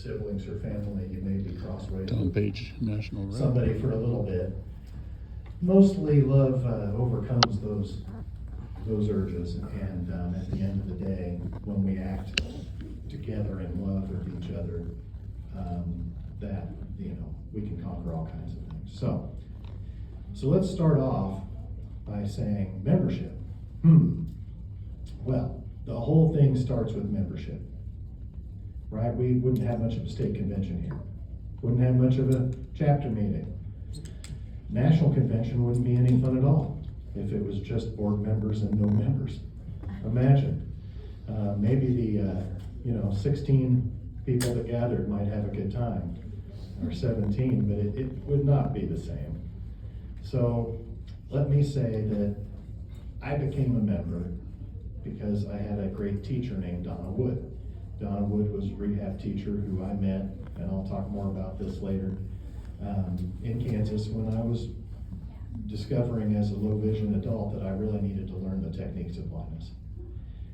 siblings or family, you may be crossways Tom with Page National Road. somebody for a little bit. Mostly love overcomes those urges, and at the end of the day, when we act together in love with each other, that, we can conquer all kinds of things. So let's start off by saying membership. Well, the whole thing starts with membership, right? We wouldn't have much of a state convention here. Wouldn't have much of a chapter meeting. National convention wouldn't be any fun at all if it was just board members and no members. Imagine, maybe the 16 people that gathered might have a good time, or 17, but it would not be the same. So let me say that I became a member because I had a great teacher named Donna Wood. Donna Wood was a rehab teacher who I met, and I'll talk more about this later, in Kansas when I was discovering as a low vision adult that I really needed to learn the techniques of blindness.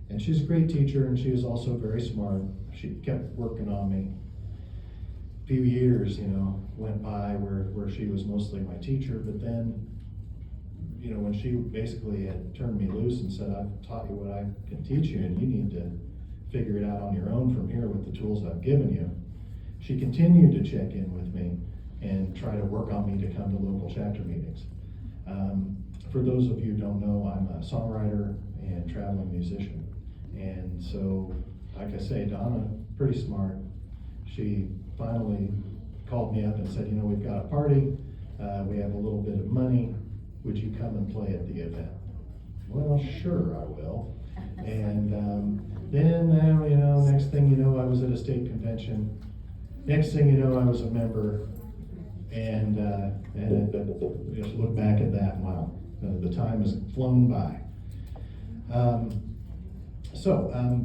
And she's a great teacher, and she was also very smart. She kept working on me. A few years, went by where she was mostly my teacher, but then, when she basically had turned me loose and said, I've taught you what I can teach you, and you need to figure it out on your own from here with the tools I've given you. She continued to check in with me and try to work on me to come to local chapter meetings. For those of you who don't know, I'm a songwriter and traveling musician. And so, like I say, Donna, pretty smart. She finally called me up and said, we've got a party, we have a little bit of money, would you come and play at the event? Well, sure I will. And then, next thing you know, I was at a state convention. Next thing you know, I was a member. And just look back at that, wow, the time has flown by.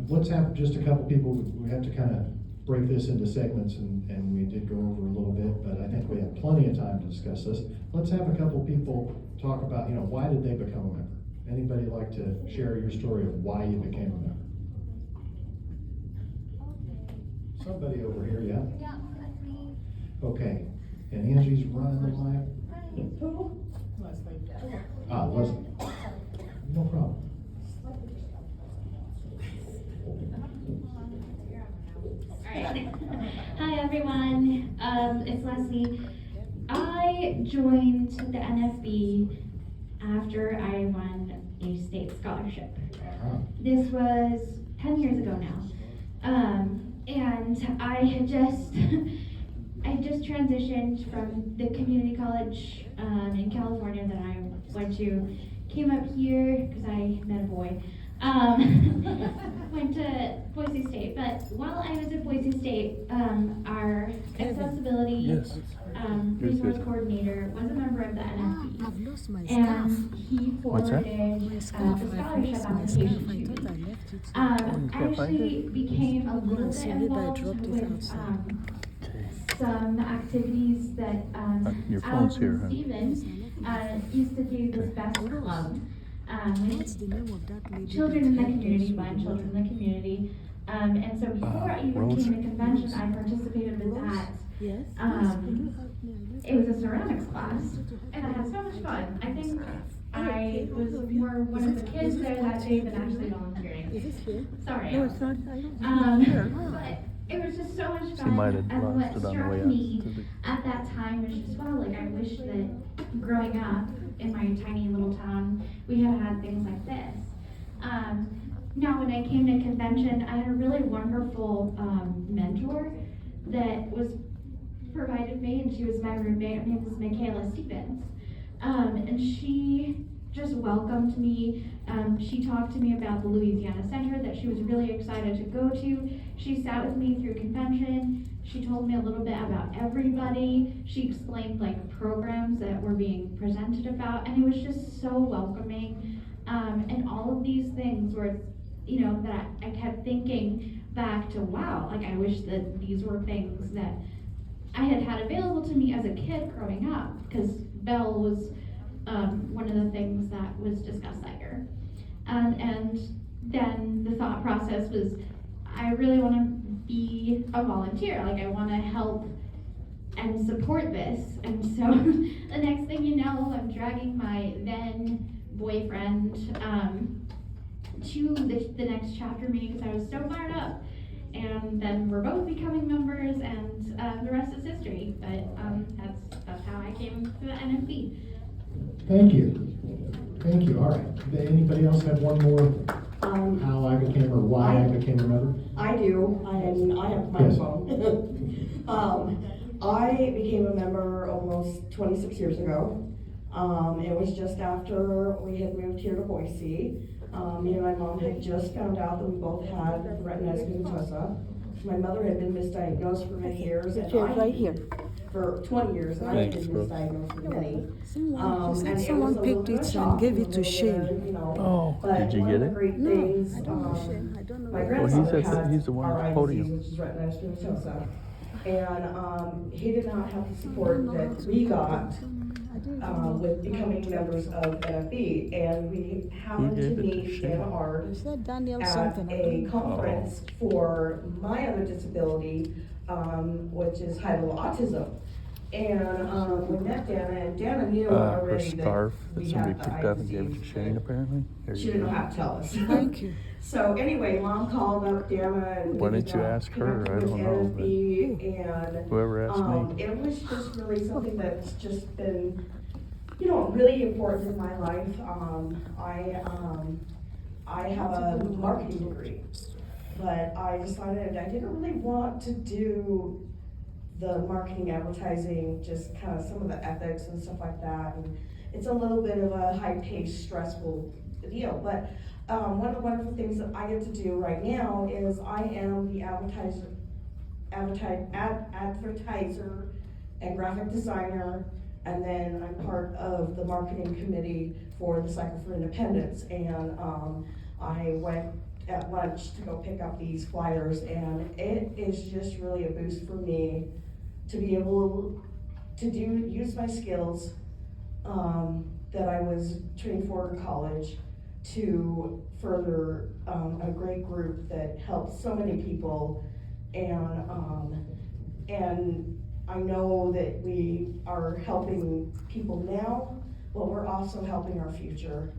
Let's have just a couple people. We have to kind of break this into segments, and we did go over a little bit, but I think we have plenty of time to discuss this. Let's have a couple people talk about, why did they become a member? Anybody like to share your story of why you became a member? Somebody over here, yeah? Yeah, that's me. Okay, and Angie's running the mic? Leslie. No problem. Alright. Hi everyone, it's Leslie. I joined the NFB after I won a state scholarship. This was 10 years ago now. And I had just transitioned from the community college in California that I went to, came up here because I met a boy. Went to Boise State, but while I was at Boise State, our accessibility resource coordinator was a member of the NFB, and he forwarded the scholarship application to me. I actually became a little bit involved with some activities that Your phone's here, huh? Stevens used to do this best club. Children in the community, blind children in the community. And so before I even came to convention, I participated with that. It was a ceramics class, and I had so much fun. I think I was more one of the kids there that day than actually volunteering. Sorry. But it was just so much fun. She might have And lost what it on the struck way me out. at that time was just, wow, I wish that growing up in my tiny little town, we had things like this. Now, when I came to convention, I had a really wonderful mentor that was provided me, and she was my roommate. Her name is Michaela Stevens. And she just welcomed me. She talked to me about the Louisiana Center that she was really excited to go to. She sat with me through convention. She told me a little bit about everybody. She explained programs that were being presented about, and it was just so welcoming. And all of these things were, that I kept thinking back to, wow, I wish that these were things that I had available to me as a kid growing up, because Bell was one of the things that was discussed there. And then the thought process was, I really want to be a volunteer. Like, I want to help and support this. And so the next thing you know, I'm dragging my then boyfriend to the next chapter meeting because I was so fired up. And then we're both becoming members, and the rest is history. But that's how I came to the NFB. Thank you. Thank you. All right. Did anybody else have one more? How I became or why I became a member? I do, and I have my Yes. phone. I became a member almost 26 years ago. It was just after we had moved here to Boise. Me and my mom had just found out that we both had retinitis pigmentosa. My mother had been misdiagnosed for many years, and I right here. for 20 years, and I had Thanks, been bro. misdiagnosed for many. Someone, someone picked it and gave it to Shane. Oh, did you get it? Great No, things, I don't know Shane. I don't know. my where- grandfather he's had he's the one at the RI podium. disease, which is retinitis pigmentosa, and he did not have the support that we got with becoming members of NFB, and we happened to gave it to meet Shane? Anna Ard Is that Daniel at something? I don't a know. conference for my other disability, which is high level autism. And we met Dana, and Dana knew Her already that scarf we that somebody had the picked up and gave it to disease, Shane, but apparently. Here she you didn't know go. how to tell us. Thank you. So anyway, Mom called up Dana and Why we didn't you got ask her? connected I with don't know, but NFB, and whoever asked me. it was just really something that's just been, really important in my life. I have a marketing degree, but I decided I didn't really want to do the marketing, advertising, just kind of some of the ethics and stuff like that. And it's a little bit of a high-paced, stressful deal. But one of the wonderful things that I get to do right now is I am the advertiser and graphic designer, and then I'm part of the marketing committee for the Cycle for Independence. And I went at lunch to go pick up these flyers, and it is just really a boost for me to be able to use my skills that I was trained for in college to further a great group that helps so many people, and I know that we are helping people now, but we're also helping our future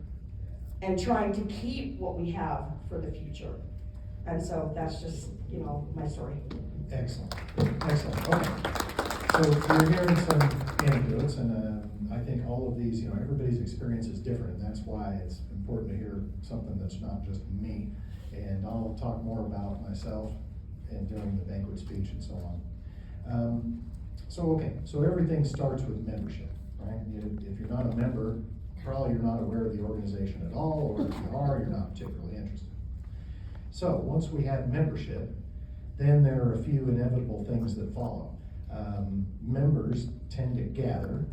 and trying to keep what we have for the future. And so that's just, my story. Excellent. Excellent. Okay. So we're hearing some anecdotes, and I think all of these, everybody's experience is different, and that's why it's important to hear something that's not just me. And I'll talk more about myself and during the banquet speech and so on. So everything starts with membership, right? If you're not a member, probably you're not aware of the organization at all, or if you are, you're not particularly interested. So once we have membership, then there are a few inevitable things that follow. Members tend to gather,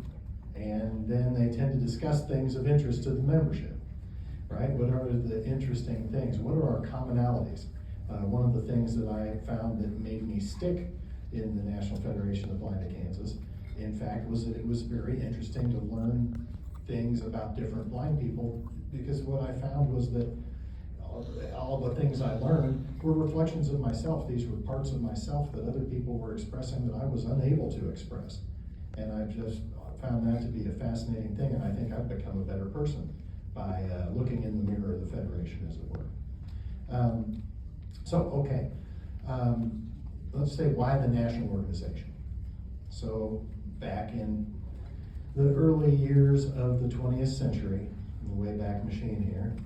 and then they tend to discuss things of interest to the membership, right? What are the interesting things? What are our commonalities? One of the things that I found that made me stick in the National Federation of Blind of Kansas, in fact, was that it was very interesting to learn things about different blind people, because what I found was that all the things I learned were reflections of myself. These were parts of myself that other people were expressing that I was unable to express. And I just found that to be a fascinating thing, and I think I've become a better person by looking in the mirror of the Federation, as it were. Let's say, why the national organization? So back in the early years of the 20th century, the Wayback Machine here,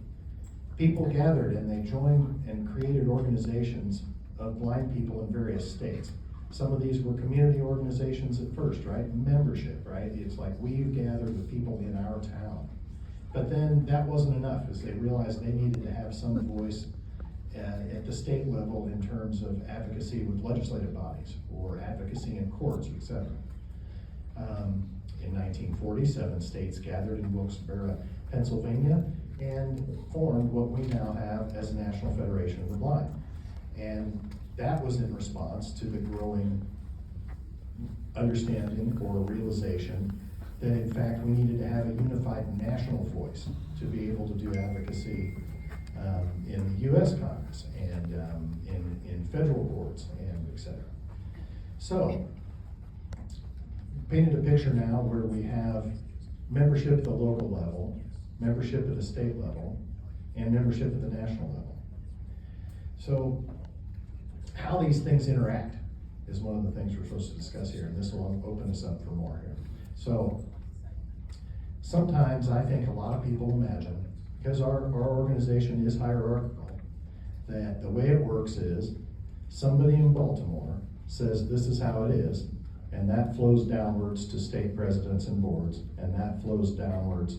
people gathered and they joined and created organizations of blind people in various states. Some of these were community organizations at first, right? Membership, right? It's like we've gathered with people in our town. But then that wasn't enough, as they realized they needed to have some voice at the state level in terms of advocacy with legislative bodies or advocacy in courts, etc. In 1947, states gathered in Wilkes-Barre, Pennsylvania, and formed what we now have as the National Federation of the Blind. And that was in response to the growing understanding or realization that in fact we needed to have a unified national voice to be able to do advocacy in the US Congress and in federal courts and et cetera. So, painted a picture now where we have membership at the local level, membership at the state level, and membership at the national level. So, how these things interact is one of the things we're supposed to discuss here, and this will open us up for more here. So, sometimes I think a lot of people imagine, because our organization is hierarchical, that the way it works is somebody in Baltimore says this is how it is, and that flows downwards to state presidents and boards, and that flows downwards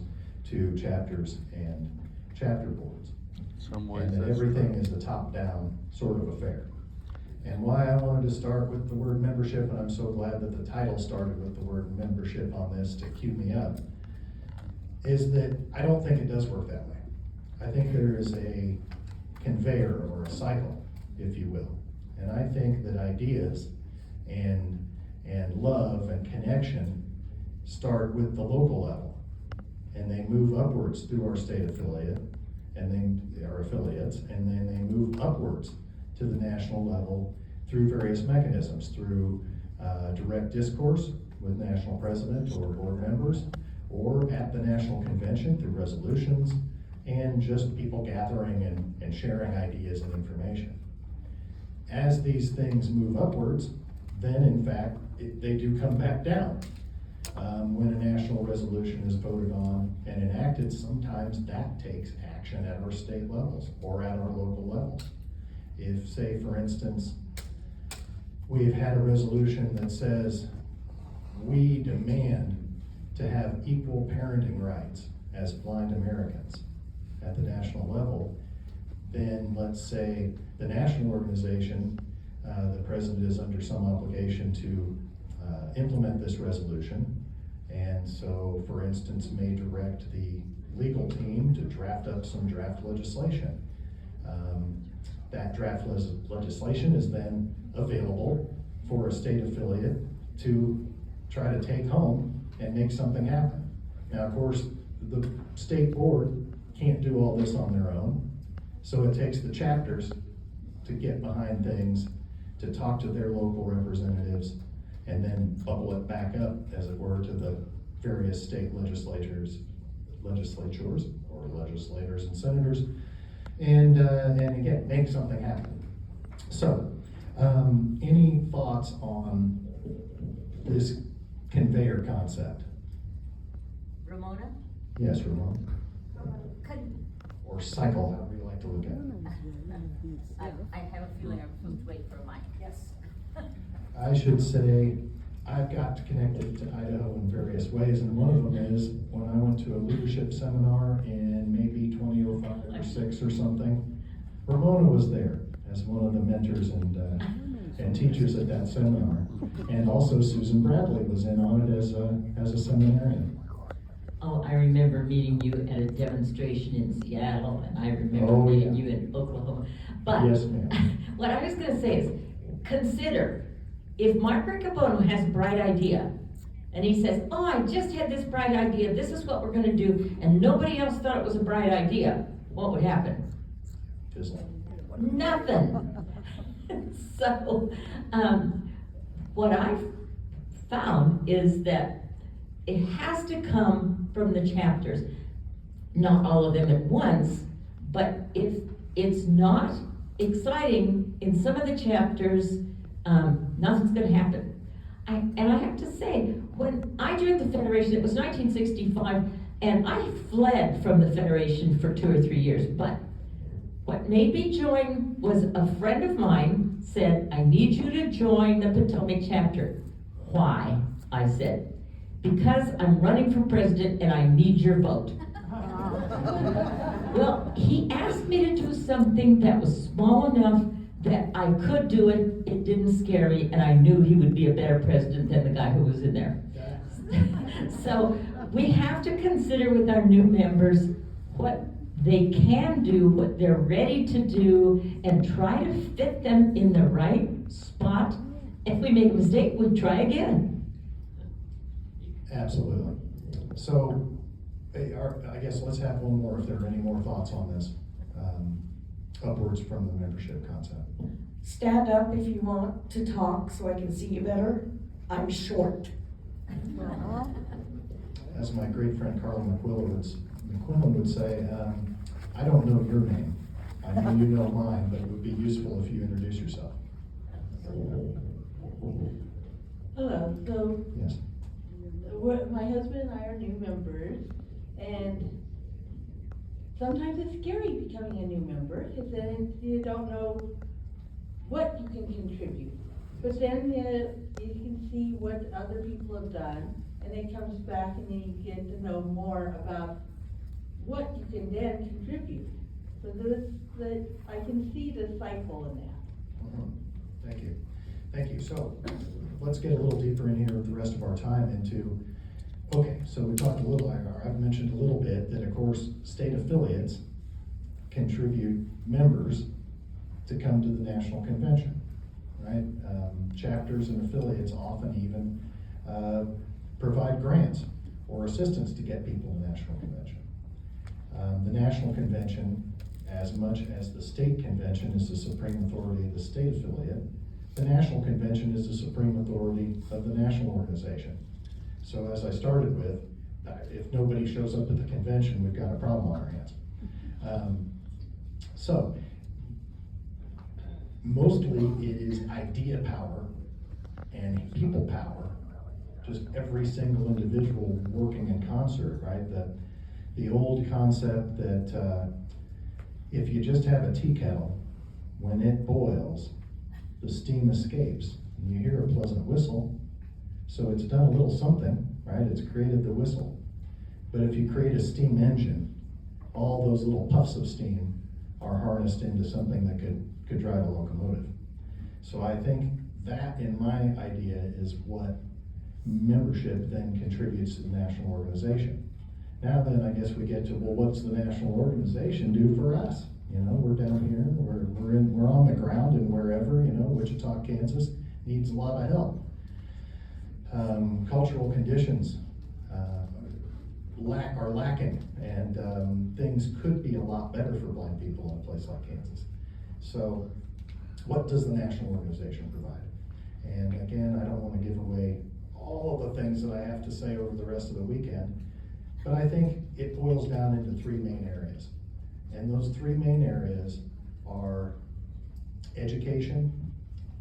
to chapters and chapter boards. Some ways And that that's everything true. is a top-down sort of affair. And why I wanted to start with the word membership, and I'm so glad that the title started with the word membership on this to cue me up, is that I don't think it does work that way. I think there is a conveyor or a cycle, if you will. And I think that ideas and love and connection start with the local level. And they move upwards through our state affiliate, and then our affiliates, and then they move upwards to the national level through various mechanisms, through direct discourse with national president or board members, or at the national convention through resolutions, and just people gathering and sharing ideas and information. As these things move upwards, then in fact, they do come back down. When a national resolution is voted on and enacted, sometimes that takes action at our state levels or at our local levels. If, say, for instance, we've had a resolution that says we demand to have equal parenting rights as blind Americans at the national level, then let's say the national organization, the president is under some obligation to implement this resolution, and so, for instance, may direct the legal team to draft up some draft legislation. That draft legislation is then available for a state affiliate to try to take home and make something happen. Now, of course, the state board can't do all this on their own, so it takes the chapters to get behind things, to talk to their local representatives, and then bubble it back up, as it were, to the various state legislatures or legislators and senators, and again, make something happen. So, any thoughts on this conveyor concept? Ramona? Yes, Ramon? Could, Or cycle, however you like to look at it. I have a feeling I'm supposed to wait for a mic. Yes. I should say, I've got connected to Idaho in various ways, and one of them is when I went to a leadership seminar in maybe 2005 or 6 or something, Ramona was there as one of the mentors and teachers at that seminar. And also Susan Bradley was in on it as a seminarian. Oh, I remember meeting you at a demonstration in Seattle, and I remember Oh, meeting yeah. you in Oklahoma. But Yes, ma'am. what I was gonna say is, consider, if Mark Riccobono has a bright idea, and he says, oh, I just had this bright idea, this is what we're gonna do, and nobody else thought it was a bright idea, what would happen? Just Nothing. So, what I've found is that it has to come from the chapters. Not all of them at once, but if it's not exciting in some of the chapters, nothing's gonna happen. And I have to say, when I joined the Federation, it was 1965, and I fled from the Federation for 2 or 3 years, but what made me join was a friend of mine said, I need you to join the Potomac chapter. Why? I said, because I'm running for president and I need your vote. Well, he asked me to do something that was small enough that I could do it, it didn't scare me, and I knew he would be a better president than the guy who was in there. So we have to consider with our new members what they can do, what they're ready to do, and try to fit them in the right spot. If we make a mistake, we try again. Absolutely. So, I guess let's have one more if there are any more thoughts on this. upwards from the membership concept. Stand up if you want to talk so I can see you better. I'm short. As my great friend Carla McQuillan would say, I don't know your name. I know you know mine, but it would be useful if you introduce yourself. Hello, so Yes. my husband and I are new members, and sometimes it's scary becoming a new member, because then you don't know what you can contribute. But then you can see what other people have done, and it comes back and then you get to know more about what you can then contribute. So I can see the cycle in that. Thank you. Thank you. So let's get a little deeper in here with the rest of our time into, okay, so we talked a little, I've mentioned a little bit that of course state affiliates contribute members to come to the national convention, right? Chapters and affiliates often even provide grants or assistance to get people to the national convention. The national convention, as much as the state convention is the supreme authority of the state affiliate, the national convention is the supreme authority of the national organization. So as I started with, if nobody shows up at the convention, we've got a problem on our hands. So mostly it is idea power and people power, just every single individual working in concert, right? The old concept that if you just have a tea kettle, when it boils, the steam escapes, and you hear a pleasant whistle. So it's done a little something, right? It's created the whistle. But if you create a steam engine, all those little puffs of steam are harnessed into something that could drive a locomotive. So I think that, in my idea, is what membership then contributes to the national organization. Now then, I guess we get to, well, what's the national organization do for us? You know, we're down here, we're on the ground and wherever, you know, Wichita, Kansas needs a lot of help. Cultural conditions are lacking, and things could be a lot better for blind people in a place like Kansas. So what does the national organization provide? And again, I don't want to give away all of the things that I have to say over the rest of the weekend, but I think it boils down into three main areas. And those three main areas are education,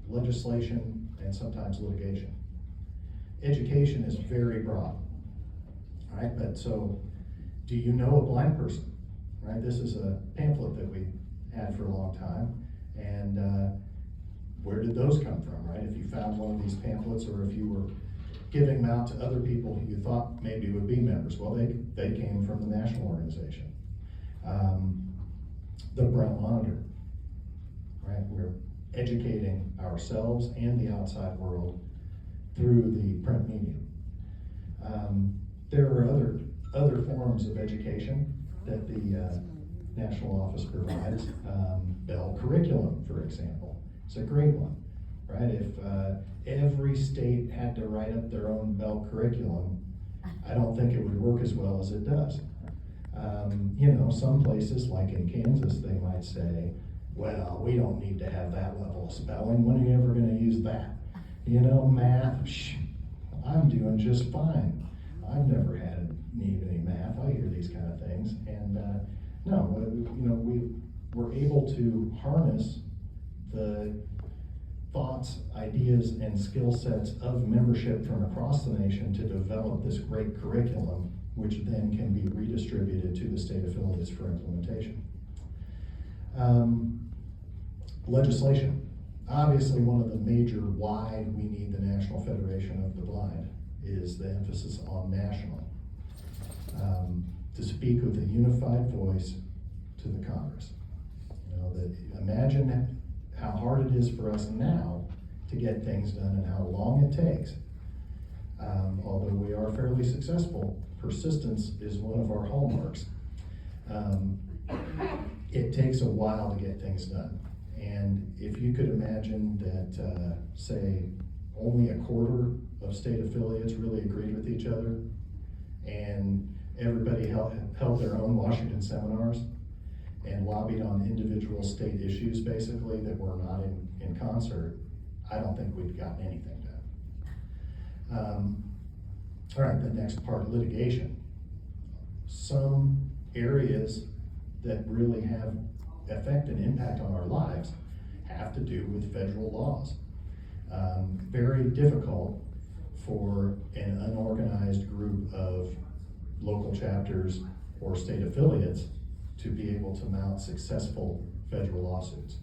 legislation, and sometimes litigation. Education is very broad, right? But so, do you know a blind person, right? This is a pamphlet that we had for a long time, and where did those come from, right? If you found one of these pamphlets, or if you were giving them out to other people who you thought maybe would be members, well, they came from the national organization. The Brown Monitor, right? We're educating ourselves and the outside world through the print medium. There are other forms of education that the national office provides. Bell Curriculum, for example, it's a great one, right? If every state had to write up their own Bell Curriculum, I don't think it would work as well as it does. You know, some places like in Kansas, they might say, well, we don't need to have that level of spelling. When are you ever going to use that? You know, math, I'm doing just fine. I've never had need any math. I hear these kind of things. And no, you know, we're able to harness the thoughts, ideas, and skill sets of membership from across the nation to develop this great curriculum, which then can be redistributed to the state affiliates for implementation. Legislation. Obviously, one of the major why we need the National Federation of the Blind is the emphasis on national. To speak with a unified voice to the Congress. You know, that imagine how hard it is for us now to get things done and how long it takes. Although we are fairly successful, persistence is one of our hallmarks. It takes a while to get things done. And if you could imagine that, say, only a quarter of state affiliates really agreed with each other, and everybody held their own Washington seminars, and lobbied on individual state issues basically that were not in concert, I don't think we'd gotten anything done. All right, the next part, litigation. Some areas that really have effect and impact on our lives have to do with federal laws. Very difficult for an unorganized group of local chapters or state affiliates to be able to mount successful federal lawsuits.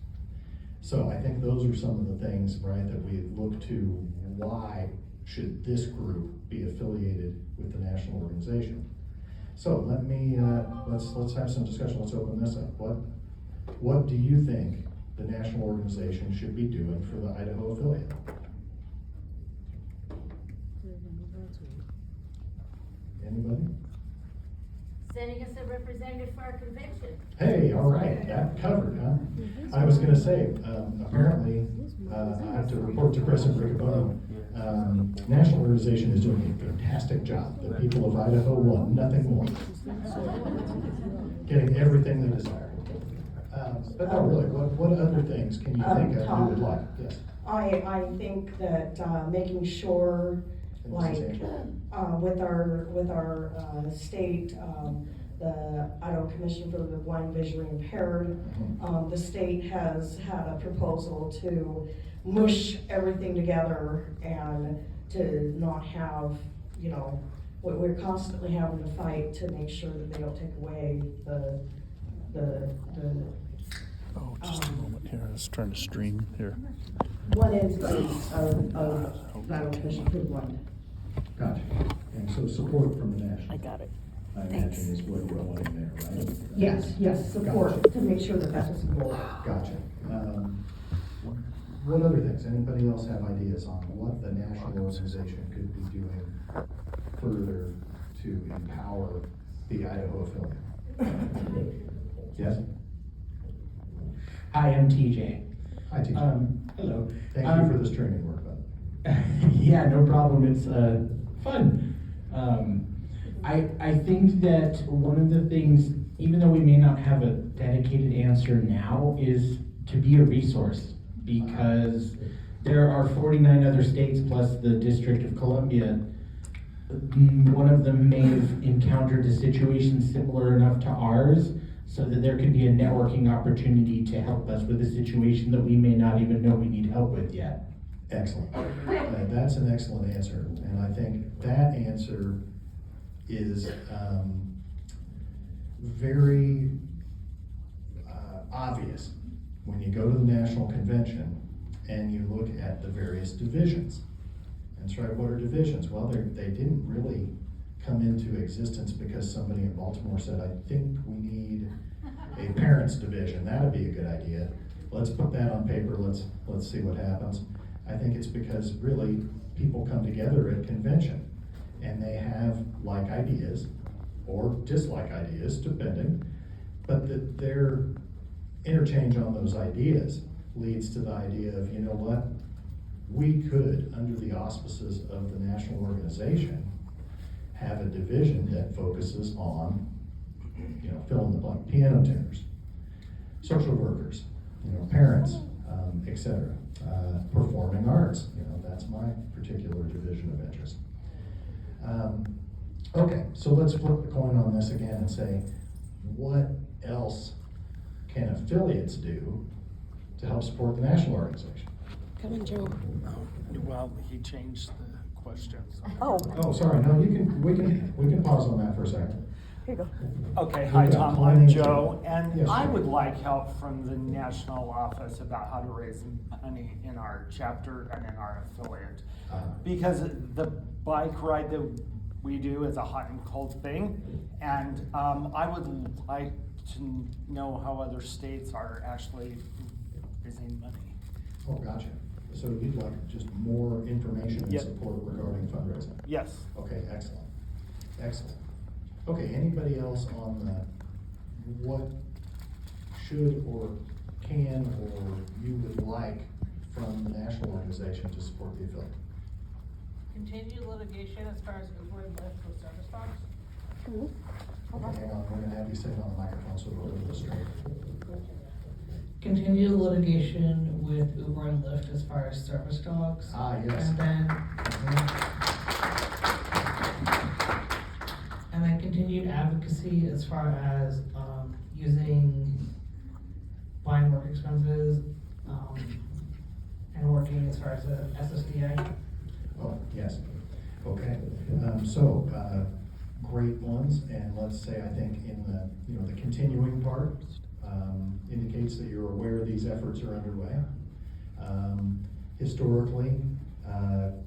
So I think those are some of the things, right, that we look to. Why should this group be affiliated with the national organization? So let me, let's have some discussion. Let's open this up. What do you think the national organization should be doing for the Idaho affiliate? Anybody? Sending us a representative for our convention. Hey, all right, that covered, huh? I was gonna say, apparently, I have to report to President Riccoboni, national organization is doing a fantastic job. The people of Idaho want nothing more. Getting everything they desire. But no, really, what other things can you think of you would like? Yes. I think that, making sure, like, with our state, the Idaho Commission for the Blind, Visually Impaired, the state has had a proposal to mush everything together and to not have, you know, we're constantly having to fight to make sure that they don't take away the Oh, just a moment here. I was trying to stream here. one entity of the Idaho Commission for the Blind. Gotcha. And so support from the national. I got it. I imagine is what we're wanting there, right? Yes, support, to make sure that that is more. Gotcha. What other things? Anybody else have ideas on what the national organization could be doing further to empower the Idaho affiliate? Yes? Hi, I'm TJ. Hi, TJ. Hello. Thank you for this training work, bud. Yeah, no problem. It's fun. I think that one of the things, even though we may not have a dedicated answer now, is to be a resource, because there are 49 other states plus the District of Columbia. One of them may have encountered a situation similar enough to ours, so that there can be a networking opportunity to help us with a situation that we may not even know we need help with yet. Excellent. That's an excellent answer. And I think that answer is very obvious when you go to the national convention and you look at the various divisions. That's right, what are divisions? Well, they didn't really come into existence because somebody in Baltimore said, I think we need a parents division. That'd be a good idea. Let's put that on paper. Let's see what happens. I think it's because really people come together at convention and they have like ideas or dislike ideas, depending, but that their interchange on those ideas leads to the idea of, you know what, we could, under the auspices of the national organization, have a division that focuses on, you know, fill in the blank, piano tuners, social workers, you know, parents, etc. Performing arts, you know, that's my particular division of interest. Okay, so let's flip the coin on this again and say, what else can affiliates do to help support the national organization? Come on, Joe. Well, he changed the questions. Oh, Oh, sorry, no, we can pause on that for a second. here you go. Okay, hi We've got Tom, plenty I'm to- Joe, and Yes, I sir. would like help from the national office about how to raise money in our chapter and in our affiliate. Because the bike ride that we do is a hot and cold thing, and I would like to know how other states are actually raising money. Oh, gotcha. So you'd like just more information and Yep. support regarding fundraising? Yes. Okay, excellent, excellent. Okay, anybody else on what should or can or you would like from the national organization to support the affiliate? Continue litigation as far as avoiding medical service dogs. Okay, hang on, we're gonna have you sit on the microphone so we'll do this straight. Continue the litigation with Uber and Lyft as far as service dogs. Ah, yes. And then continued advocacy as far as, using buying work expenses, and working as far as the SSDI. Oh, yes, okay, great ones, and let's say, I think in the, the continuing part, indicates that you're aware these efforts are underway. Historically,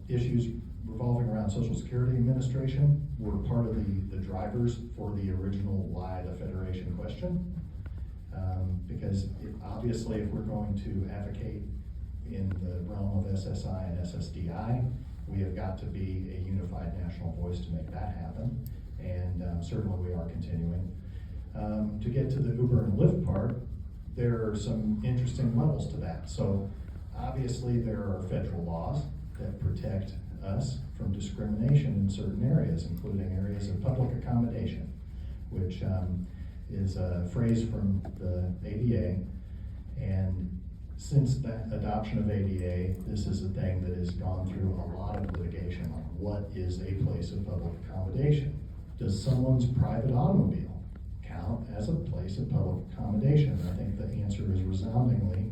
issues revolving around Social Security Administration were part of the drivers for the original why the Federation question. Because obviously if we're going to advocate in the realm of SSI and SSDI, we have got to be a unified national voice to make that happen, and certainly we are continuing. To get to the Uber and Lyft part, there are some interesting levels to that. So obviously there are federal laws that protect us from discrimination in certain areas, including areas of public accommodation, which is a phrase from the ADA. And since the adoption of ADA, this is a thing that has gone through a lot of litigation on what is a place of public accommodation. Does someone's private automobile count as a place of public accommodation? I think the answer is resoundingly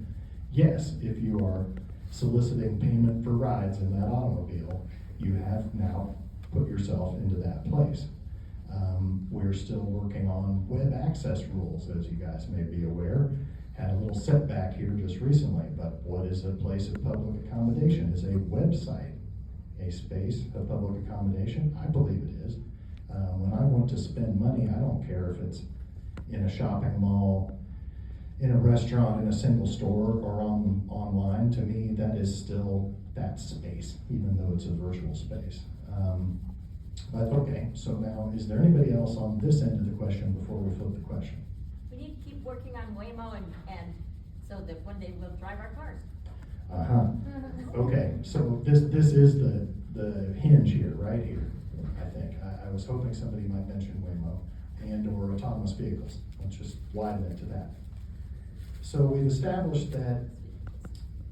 yes. If you are soliciting payment for rides in that automobile, you have now put yourself into that place. We're still working on web access rules, as you guys may be aware. Had a little setback here just recently, but what is a place of public accommodation? Is a website a space of public accommodation? I believe it is. When I want to spend money, I don't care if it's in a shopping mall, in a restaurant, in a single store, or online. To me, that is still that space, even though it's a virtual space. But okay, so now, is there anybody else on this end of the question before we flip the question? We need to keep working on Waymo and so that one day we'll drive our cars. Okay, so this is the hinge here, right here, I think. I was hoping somebody might mention Waymo and or autonomous vehicles. Let's just widen it to that. So we've established that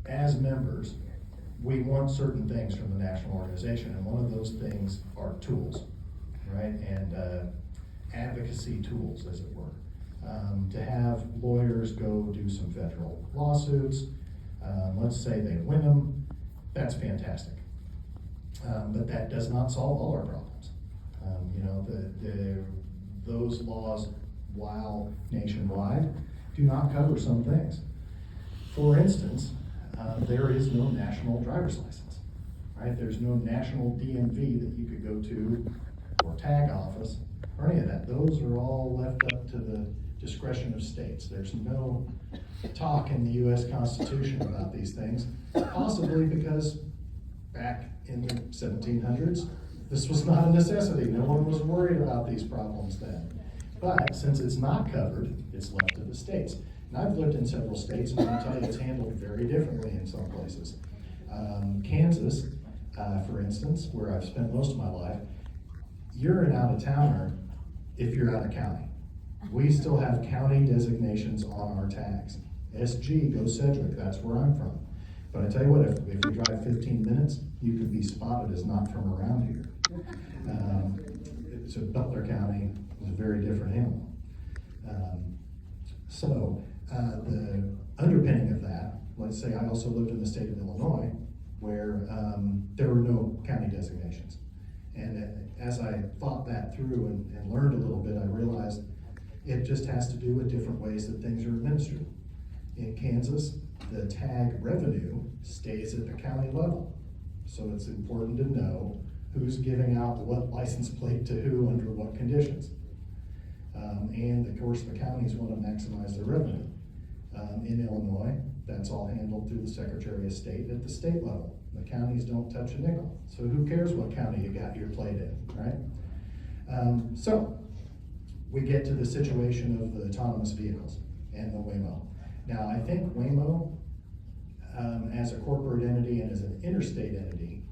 as members, we want certain things from the national organization, and one of those things are tools, right? And advocacy tools, as it were. To have lawyers go do some federal lawsuits, let's say they win them, that's fantastic. But that does not solve all our problems. Those laws, while nationwide, do not cover some things. For instance, there is no national driver's license, right? There's no national DMV that you could go to, or tag office, or any of that. Those are all left up to the discretion of states. There's no talk in the US Constitution about these things, possibly because back in the 1700s, this was not a necessity. No one was worried about these problems then. But since it's not covered, it's left to the states. And I've lived in several states, and I can tell you it's handled very differently in some places. Kansas, for instance, where I've spent most of my life, you're an out-of-towner if you're out of county. We still have county designations on our tags. SG, go Sedgwick, that's where I'm from. But I tell you what, if you drive 15 minutes, you could be spotted as not from around here. So Butler County is a very different animal. The underpinning of that, let's say I also lived in the state of Illinois, where there were no county designations. And as I thought that through and learned a little bit, I realized it just has to do with different ways that things are administered. In Kansas, the tag revenue stays at the county level. So it's important to know who's giving out what license plate to who under what conditions. And of course, the counties want to maximize their revenue. In Illinois, that's all handled through the Secretary of State at the state level. The counties don't touch a nickel. So who cares what county you got your plate in, right? So we get to the situation of the autonomous vehicles and the Waymo. Now, I think Waymo, as a corporate entity and as an interstate entity,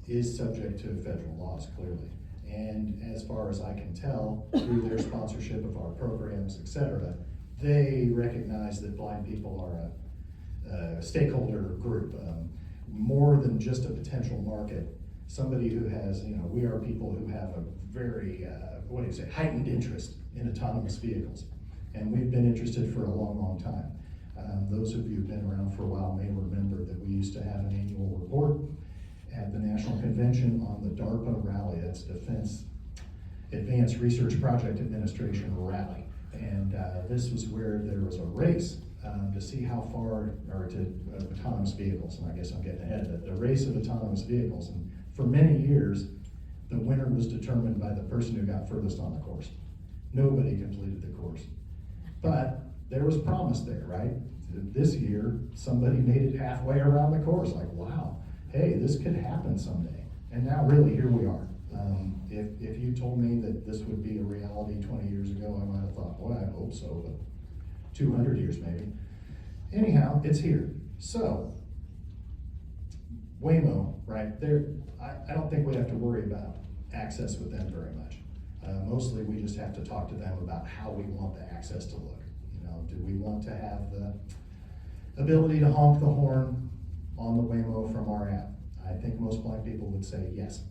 is subject to federal laws, clearly. And as far as I can tell, through their sponsorship of our programs, et cetera, they recognize that blind people are a stakeholder group, more than just a potential market. Somebody who has, we are people who have a very, heightened interest in autonomous vehicles. And we've been interested for a long, long time. Those of you who've been around for a while may remember that we used to have an annual report at the National Convention on the DARPA rally. That's Defense Advanced Research Project Administration rally. And this was where there was a race to see how far, or to autonomous vehicles, and I guess I'm getting ahead of it, the race of autonomous vehicles. And for many years, the winner was determined by the person who got furthest on the course. Nobody completed the course. But there was promise there, right? This year, somebody made it halfway around the course, like, wow, hey, this could happen someday. And now really, here we are. If you told me that this would be a reality 20 years ago, I might have thought, boy, I hope so, but 200 years maybe. Anyhow, it's here. So, Waymo, right, there, I don't think we have to worry about access with them very much. Mostly we just have to talk to them about how we want the access to look. Do we want to have the ability to honk the horn on the Waymo from our app? I think most blind people would say yes.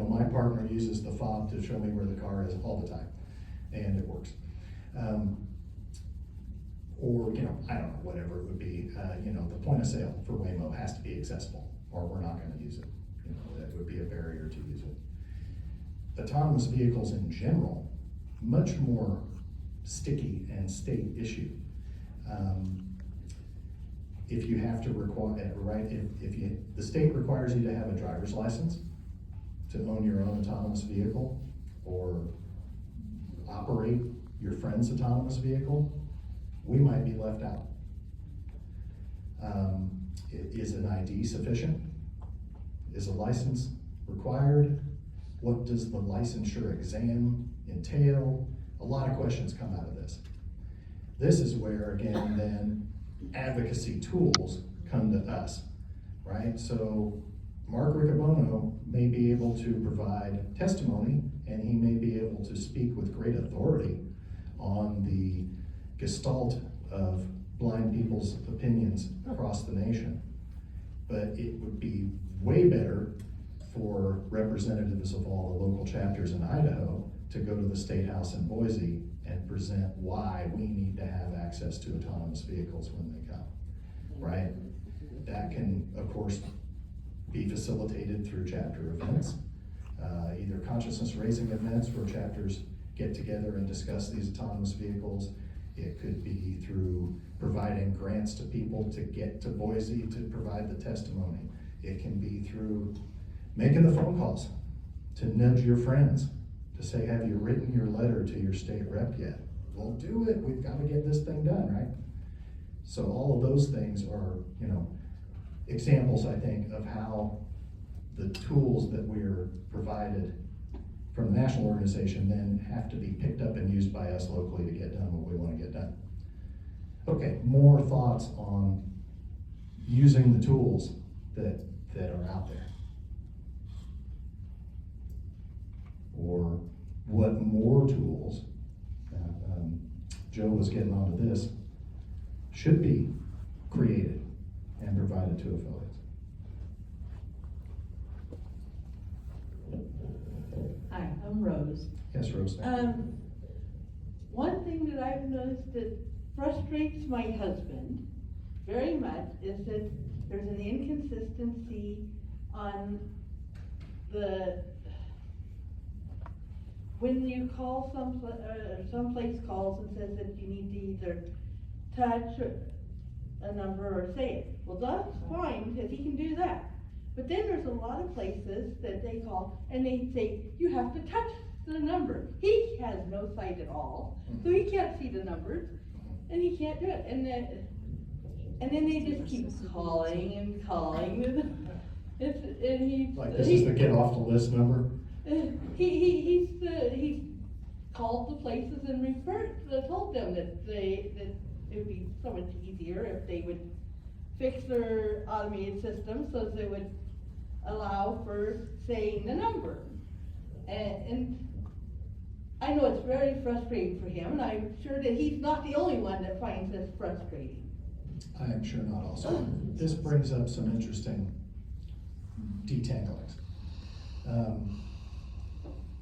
My partner uses the fob to show me where the car is all the time, and it works. Or, I don't know, whatever it would be, the point of sale for Waymo has to be accessible, or we're not gonna use it. That would be a barrier to use it. Autonomous vehicles in general, much more sticky and state issue. If you have to require, right, the state requires you to have a driver's license to own your own autonomous vehicle or operate your friend's autonomous vehicle, we might be left out. Is an ID sufficient? Is a license required? What does the licensure exam entail? A lot of questions come out of this. This is where, again, then advocacy tools come to us, right? So Mark Riccobono may be able to provide testimony, and he may be able to speak with great authority on the gestalt of blind people's opinions across the nation. But it would be way better for representatives of all the local chapters in Idaho to go to the State House in Boise and present why we need to have access to autonomous vehicles when they come, right? That can, of course, be facilitated through chapter events, either consciousness raising events where chapters get together and discuss these autonomous vehicles. It could be through providing grants to people to get to Boise to provide the testimony. It can be through making the phone calls to nudge your friends to say, have you written your letter to your state rep yet? Well, do it. We've got to get this thing done, right? So all of those things are, examples, I think, of how the tools that we're provided from the national organization then have to be picked up and used by us locally to get done what we want to get done. Okay, more thoughts on using the tools that are out there. Or what more tools, Joe was getting onto this, should be created and provided to affiliates. Hi, I'm Rose. Yes, Rose. One thing that I've noticed that frustrates my husband very much is that there's an inconsistency on when you call someplace calls and says that you need to either touch a number or say it. Well, that's fine, because he can do that. But then there's a lot of places that they call and they say, you have to touch the number. He has no sight at all, so he can't see the numbers, and he can't do it. And then they just keep calling and calling. Like this is the get off the list number? He's called the places and told them that it would be so much easier if they would fix their automated system so they would allow for saying the number. And I know it's very frustrating for him, and I'm sure that he's not the only one that finds this frustrating. I am sure not also. This brings up some interesting detanglings.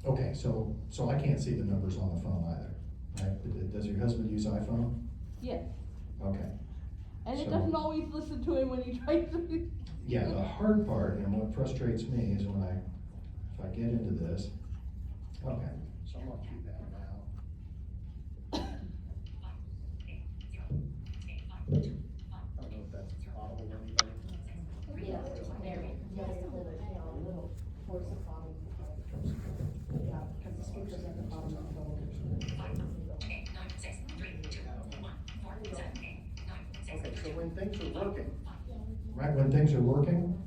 Okay, so I can't see the numbers on the phone either, right? Does your husband use iPhone? Yes. Okay. And it So- doesn't always listen to him when he tries to. Yeah, the hard part, and what frustrates me is when if I get into this, okay, so I'm gonna keep that now. I don't know if that's audible to anybody. Okay, so when things are working. Right, when things are working,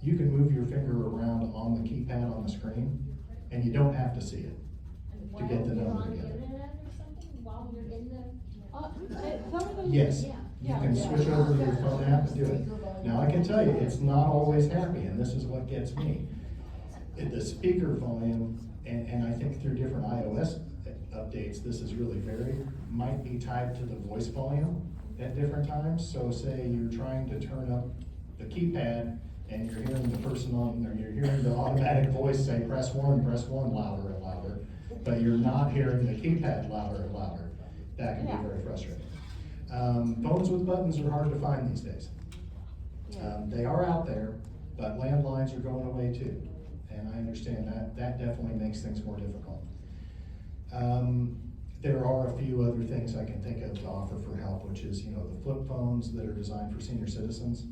you can move your finger around on the keypad on the screen, and you don't have to see it to get the number together. Yes, you can switch over to your phone app and do it. Now, I can tell you, it's not always happy, and this is what gets me. The speaker volume, and I think through different iOS updates, this is really varied, might be tied to the voice volume at different times. So say you're trying to turn up the keypad, and you're hearing the person or you're hearing the automatic voice say, press one louder and louder, but you're not hearing the keypad louder and louder. That can be very frustrating. Phones with buttons are hard to find these days. They are out there, but landlines are going away too. And I understand that definitely makes things more difficult. There are a few other things I can think of to offer for help, which is, the flip phones that are designed for senior citizens.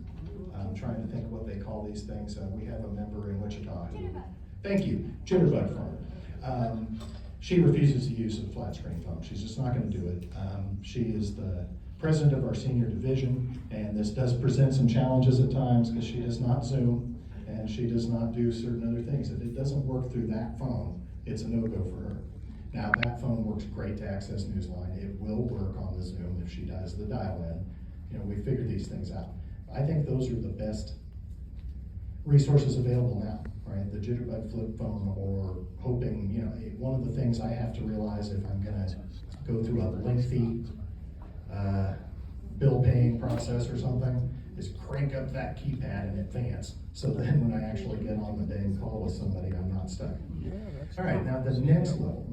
I'm trying to think what they call these things. We have a member in Wichita who, thank you, Jitterbug phone. She refuses to use a flat screen phone. She's just not gonna do it. She is the president of our senior division, and this does present some challenges at times because she does not Zoom and she does not do certain other things. If it doesn't work through that phone, it's a no-go for her. Now, that phone works great to access Newsline. It will work on the Zoom if she does the dial-in. We figure these things out. I think those are the best resources available now, right? The Jitterbug flip phone, or hoping, one of the things I have to realize if I'm gonna go through a lengthy bill paying process or something, is crank up that keypad in advance. So then when I actually get on the dang call with somebody, I'm not stuck. All right, now the next level.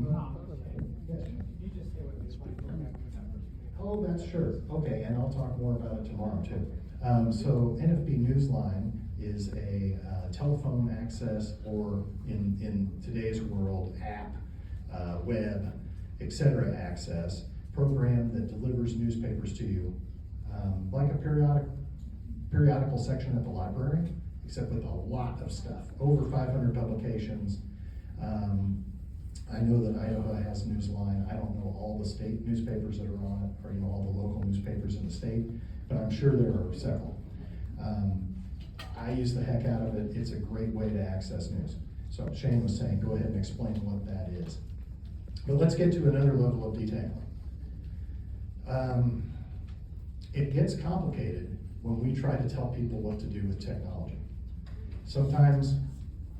Oh, that's sure. Okay, and I'll talk more about it tomorrow too. So NFB Newsline is a telephone access, or in today's world, app, web, etc. access program that delivers newspapers to you, like a periodical section at the library, except with a lot of stuff, over 500 publications. I know that Idaho has Newsline. I don't know all the state newspapers that are on it, or all the local newspapers in the state, but I'm sure there are several. I use the heck out of it. It's a great way to access news. So Shane was saying, go ahead and explain what that is. But let's get to another level of detangling. It gets complicated when we try to tell people what to do with technology. Sometimes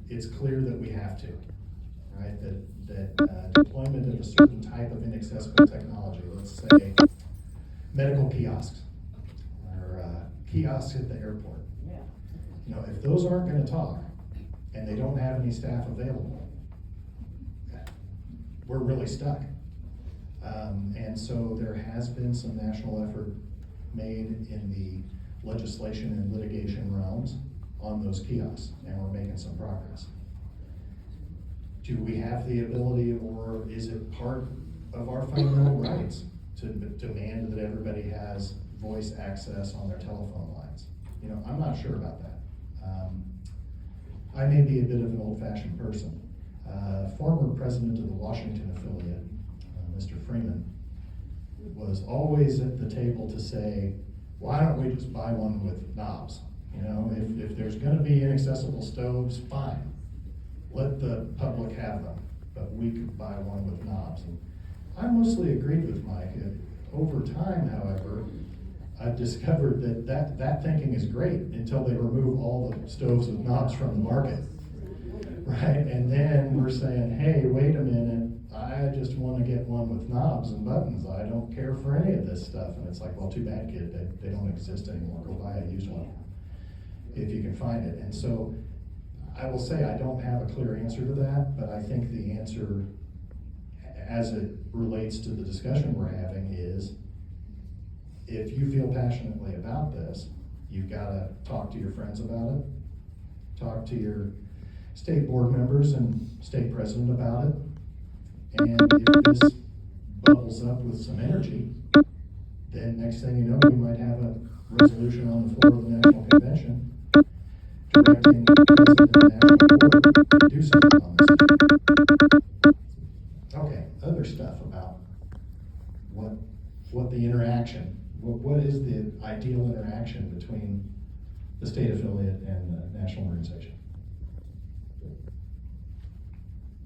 it's clear that we have to, right? That deployment of a certain type of inaccessible technology, let's say medical kiosks, or kiosks at the airport. If those aren't gonna talk, and they don't have any staff available, we're really stuck. And so there has been some national effort made in the legislation and litigation realms on those kiosks, and we're making some progress. Do we have the ability, or is it part of our fundamental rights to demand that everybody has voice access on their telephone lines? I'm not sure about that. I may be a bit of an old-fashioned person. Former president of the Washington affiliate, Mr. Freeman, was always at the table to say, why don't we just buy one with knobs? If there's gonna be inaccessible stoves, fine. Let the public have them, but we could buy one with knobs. And I mostly agreed with Mike. Over time, however, I've discovered that thinking is great until they remove all the stoves with knobs from the market. right? And then we're saying, hey, wait a minute, I just wanna get one with knobs and buttons, I don't care for any of this stuff. And it's like, well, too bad, kid, they don't exist anymore, go buy a used one, if you can find it. And so, I will say, I don't have a clear answer to that, but I think the answer, as it relates to the discussion we're having, is if you feel passionately about this, you've gotta talk to your friends about it, talk to your state board members and state president about it. And if this bubbles up with some energy, then next thing you know, we might have a resolution on the floor of the National Convention directing the president of the National Board to do something on this issue. Okay, other stuff about what the interaction, what is the ideal interaction between the state affiliate and the national organization?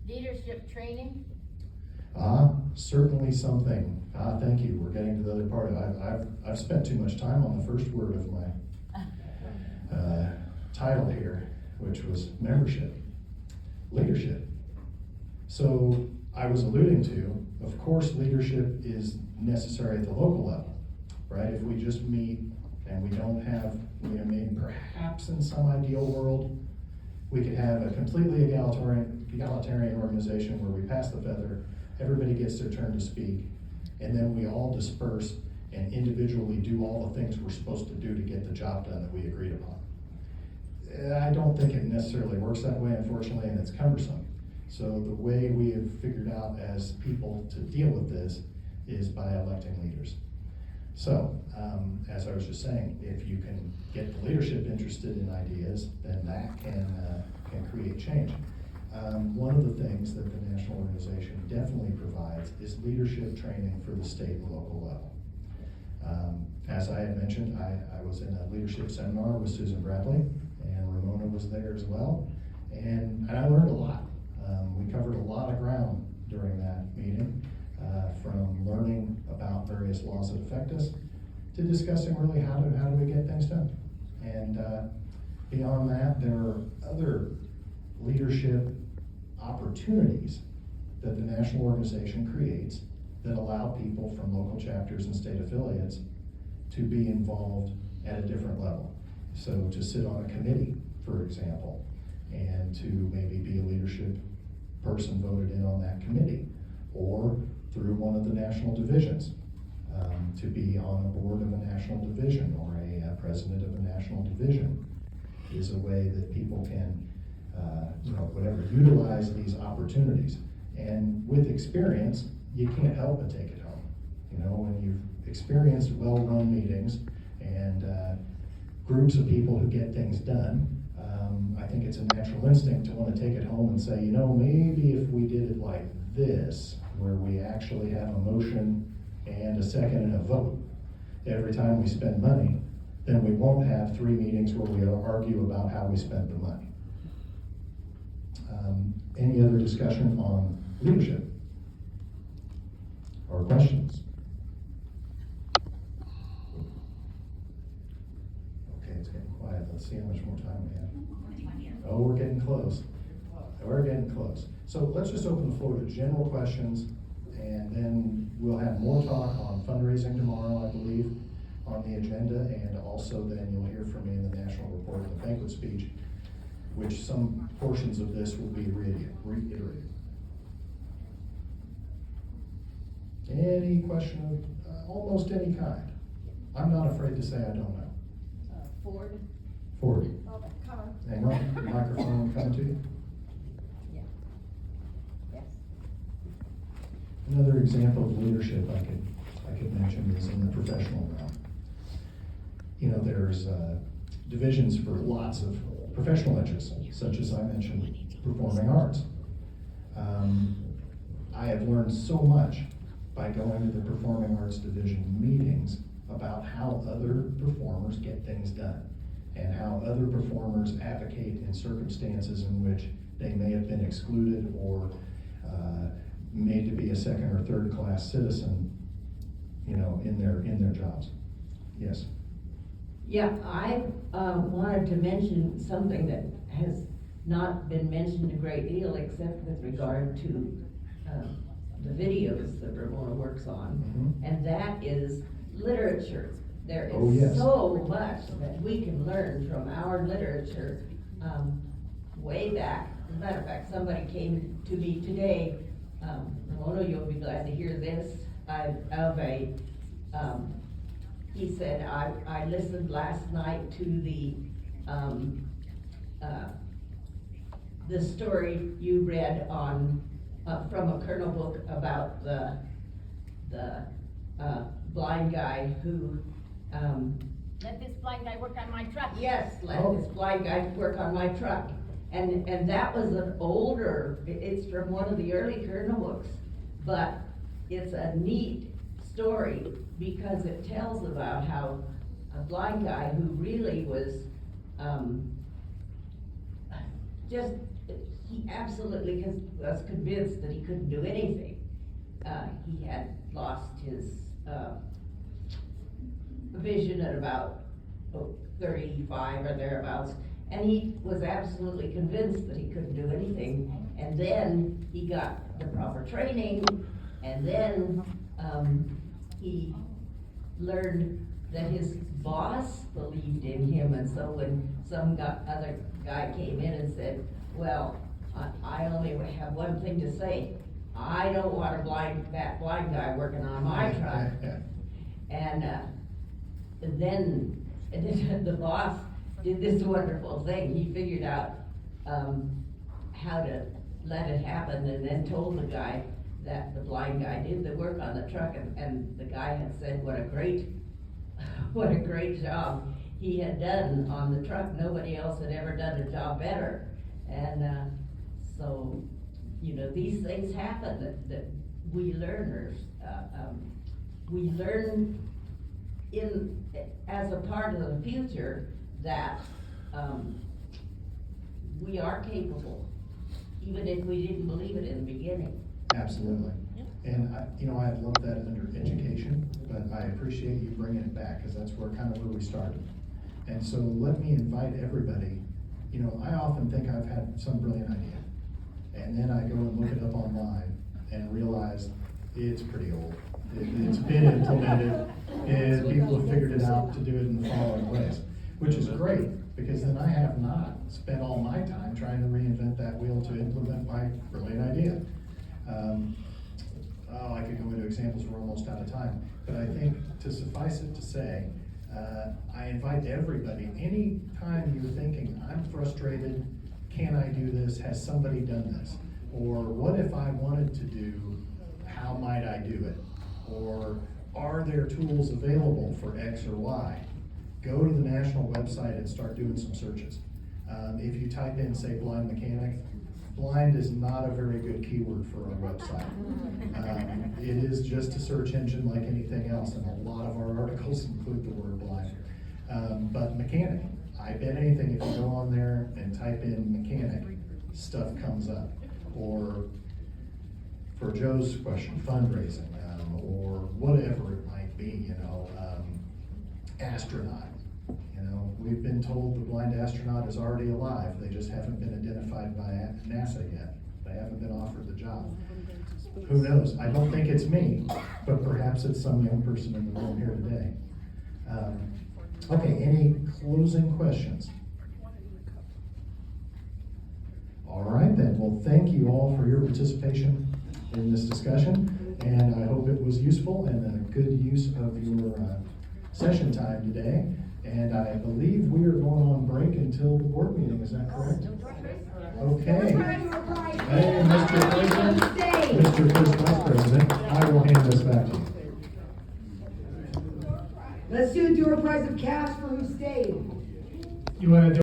Leadership training? Certainly something. Thank you. We're getting to the other part. I've spent too much time on the first word of my title here, which was membership, leadership. So I was alluding to, of course, leadership is necessary at the local level, right? If we just meet and we don't have, maybe perhaps in some ideal world, we could have a completely egalitarian organization where we pass the feather, everybody gets their turn to speak, and then we all disperse and individually do all the things we're supposed to do to get the job done that we agreed upon. I don't think it necessarily works that way, unfortunately, and it's cumbersome. So the way we have figured out as people to deal with this is by electing leaders. So, as I was just saying, if you can get the leadership interested in ideas, then that can create change. One of the things that the national organization definitely provides is leadership training for the state and local level. As I had mentioned, I was in a leadership seminar with Susan Bradley, and Ramona was there as well, and I learned a lot. We covered a lot of ground during that meeting, from learning about various laws that affect us to discussing really how do we get things done. And beyond that, there are other leadership opportunities that the national organization creates that allow people from local chapters and state affiliates to be involved at a different level. So to sit on a committee, for example, and to maybe be a leadership person voted in on that committee, or through one of the national divisions, to be on a board of a national division or a president of a national division is a way that people can, utilize these opportunities. And with experience, you can't help but take it home. When you've experienced well-run meetings and groups of people who get things done, I think it's a natural instinct to want to take it home and say, maybe if we did it like this, where we actually have a motion and a second and a vote every time we spend money, then we won't have 3 meetings where we argue about how we spent the money. Any other discussion on leadership or questions? Okay, it's getting quiet. Let's see how much more time we have. Oh, we're getting close. We're getting close. So let's just open the floor to general questions, and then we'll have more talk on fundraising tomorrow, I believe, on the agenda, and also then you'll hear from me in the national report and the banquet speech, which some portions of this will be reiterated. Any question of almost any kind? I'm not afraid to say I don't know. Ford? Ford. Oh, car. Hang on, microphone coming to you. Yeah. Yes. Another example of leadership I could mention is in the professional realm. There's divisions for lots of professional interests, such as I mentioned, performing arts. I have learned so much by going to the performing arts division meetings about how other performers get things done and how other performers advocate in circumstances in which they may have been excluded or made to be a second or third class citizen, in their jobs. Yes. Yeah, I wanted to mention something that has not been mentioned a great deal except with regard to, the videos that Ramona works on. Mhm. And that is literature. There Oh, is yes. so much that we can learn from our literature, way back. As a matter of fact, somebody came to me today, Ramona, you'll be glad to hear this, he said, I listened last night to the story you read on, from a Colonel book about the blind guy who, Let this blind guy work on my truck. yes, let Oh. this blind guy work on my truck. And that was an older, it's from one of the early Colonel books, but it's a neat story because it tells about how a blind guy who really was, he absolutely was convinced that he couldn't do anything. He had lost his, vision at about 35 or thereabouts, and he was absolutely convinced that he couldn't do anything. And then he got the proper training, and then, he learned that his boss believed in him, and so when some other guy came in and said, well, I only have one thing to say, I don't want that blind guy working on my truck. And then the boss did this wonderful thing. He figured out how to let it happen, and then told the guy that the blind guy did the work on the truck, and the guy had said what a great job he had done on the truck. Nobody else had ever done a job better. And so, you know, these things happen that we learners, we learn as a part of the future that we are capable, even if we didn't believe it in the beginning. Absolutely. And I love that under education, but I appreciate you bringing it back, because that's where we started. And so let me invite everybody, I often think I've had some brilliant idea, and then I go and look it up online and realize it's pretty old. It's been implemented, and people have figured it out to do it in the following ways, which is great, because then I have not spent all my time trying to reinvent that wheel to implement my brilliant idea. I could go into examples, we're almost out of time, but I think to suffice it to say, I invite everybody, anytime you're thinking, I'm frustrated, can I do this, has somebody done this? Or what if I wanted to do, how might I do it? Or are there tools available for X or Y? Go to the national website and start doing some searches. If you type in, say, blind mechanic, blind is not a very good keyword for our website. It is just a search engine like anything else, and a lot of our articles include the word blind. But mechanic, I bet anything, if you go on there and type in mechanic, stuff comes up. Or for Joe's question, fundraising, or whatever it might be, astronaut. We've been told the blind astronaut is already alive. They just haven't been identified by NASA yet. They haven't been offered the job. Who knows? I don't think it's me, but perhaps it's some young person in the room here today. Okay, any closing questions? All right then, well, thank you all for your participation in this discussion, and I hope it was useful and a good use of your session time today. And I believe we are going on break until the board meeting, is that correct? Okay. Hey, Mr. President, Mr. First Vice President, I will hand this back to you. Let's do a door prize of cash for who stayed. You want to do